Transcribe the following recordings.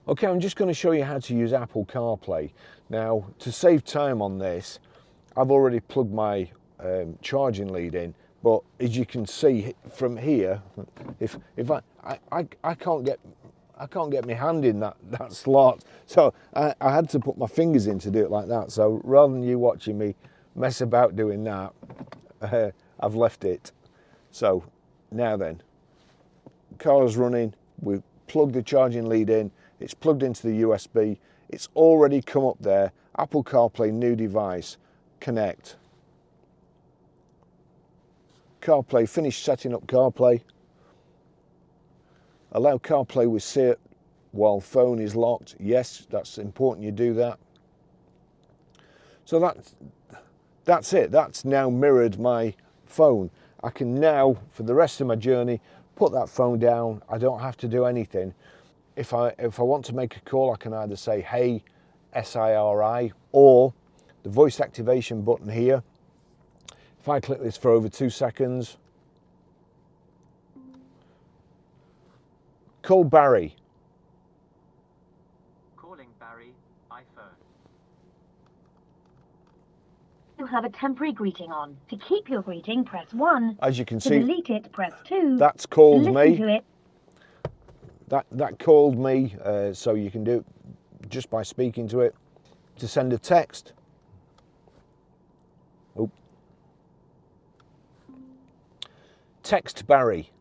Okay, I'm just going to show you how to use Apple Carplay. Now, to save time on this, I've already plugged my charging lead in, but as you can see from here, if I can't get my hand in that slot, so I had to put my fingers in to do it like that. So rather than you watching me mess about doing that, I've left it. So now then, car's running, we've plugged the charging lead in, it's plugged into the USB, it's already come up there, Apple CarPlay new device, connect. CarPlay, finish setting up CarPlay. Allow CarPlay with SIP while phone is locked. Yes, that's important you do that. So that's it, that's now mirrored my phone. I can now, for the rest of my journey, put that phone down. I don't have to do anything. If I want to make a call, I can either say, hey, SIRI, or the voice activation button here. If I click this for over 2 seconds, call Barry. Calling Barry, iPhone. You have a temporary greeting on. To keep your greeting, press 1. As you can To see, delete it, press 2. that's called to me. listen to it. That called me, so you can do it just by speaking to it. To send a text. Oh. Text Barry.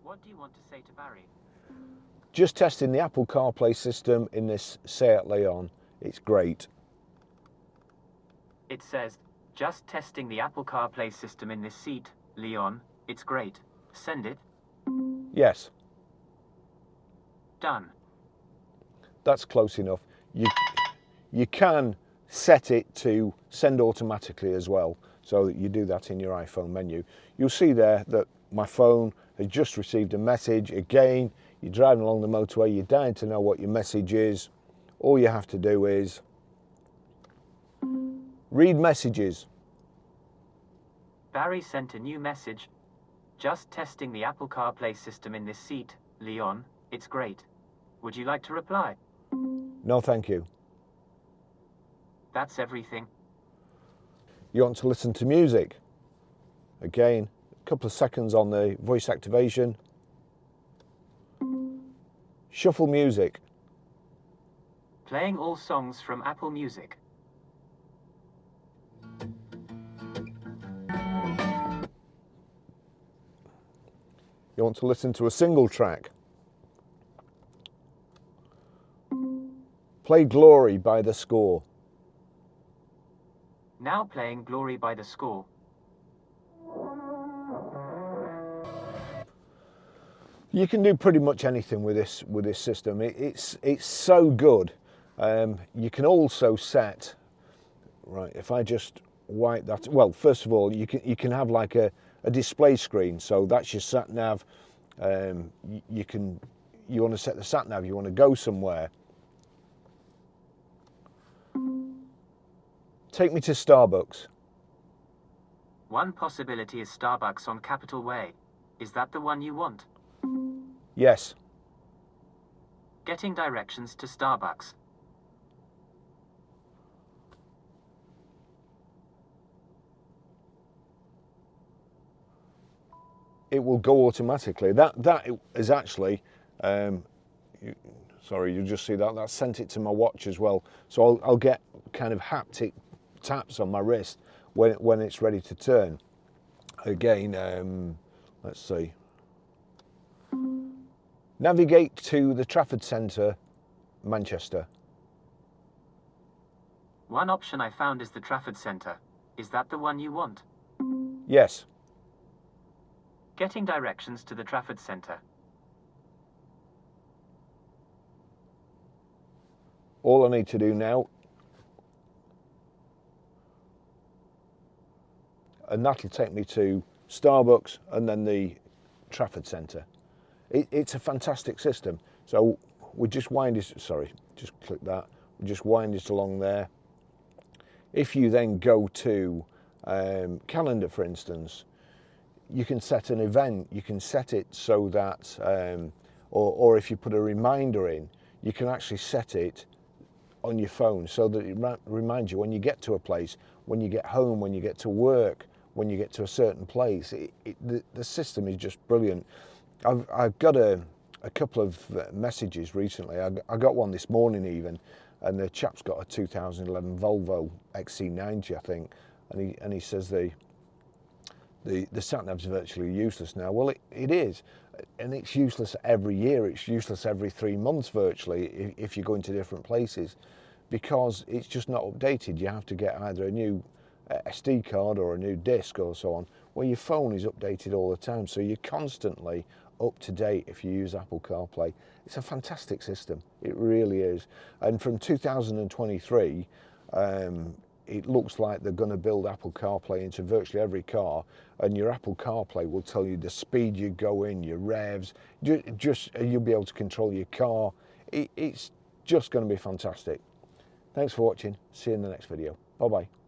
What do you want to say to Barry? Just testing the Apple CarPlay system in this Seat Leon. It's great. It says, just testing the Apple CarPlay system in this seat, Leon. It's great. Send it. Yes. Done. That's close enough. You can set it to send automatically as well, so that you do that in your iPhone menu. You'll see there that my phone has just received a message. Again, you're driving along the motorway, you're dying to know what your message is. All you have to do is read messages. Barry sent a new message. Just testing the Apple CarPlay system in this seat, Leon. It's great. Would you like to reply? No, thank you. That's everything. You want to listen to music? Again, a couple of seconds on the voice activation. Shuffle music. Playing all songs from Apple Music. You want to listen to a single track? Play Glory by The Score. Now playing Glory by The Score. You can do pretty much anything with this system. It's so good. You can also set, right, if I just wipe that, well, first of all, you can have like a display screen, so that's your sat nav. You want to set the sat nav, you want to go somewhere. Take me to Starbucks. One possibility is Starbucks on Capitol Way. Is that the one you want? Yes. Getting directions to Starbucks. It will go automatically. That is actually, sorry, you'll just see that sent it to my watch as well. So I'll get kind of haptic taps on my wrist when it's ready to turn. Again, let's see. Navigate to the Trafford Centre, Manchester. One option I found is the Trafford Centre. Is that the one you want? Yes. Getting directions to the Trafford Centre. All I need to do now, and that'll take me to Starbucks and then the Trafford Centre. It's a fantastic system. So we just wind it, sorry, just click that. We just wind it along there. If you then go to calendar, for instance, you can set an event. You can set it so that or if you put a reminder in, you can actually set it on your phone so that it reminds you when you get to a place, when you get home, when you get to work, when you get to a certain place. The system is just brilliant. I've got a couple of messages recently. I got one this morning even, and the chap's got a 2011 Volvo XC90, I think, and he says the sat-nav's virtually useless now. Well, it is, and it's useless every year. It's useless every 3 months virtually if you go into different places, because it's just not updated. You have to get either a new SD card or a new disc or so on, where your phone is updated all the time, so you're constantly up to date if you use Apple CarPlay. It's a fantastic system, it really is. And from 2023, it looks like they're going to build Apple CarPlay into virtually every car, and your Apple CarPlay will tell you the speed you go in, your revs, just you'll be able to control your car. It's just going to be fantastic. Thanks for watching. See you in the next video. Bye bye.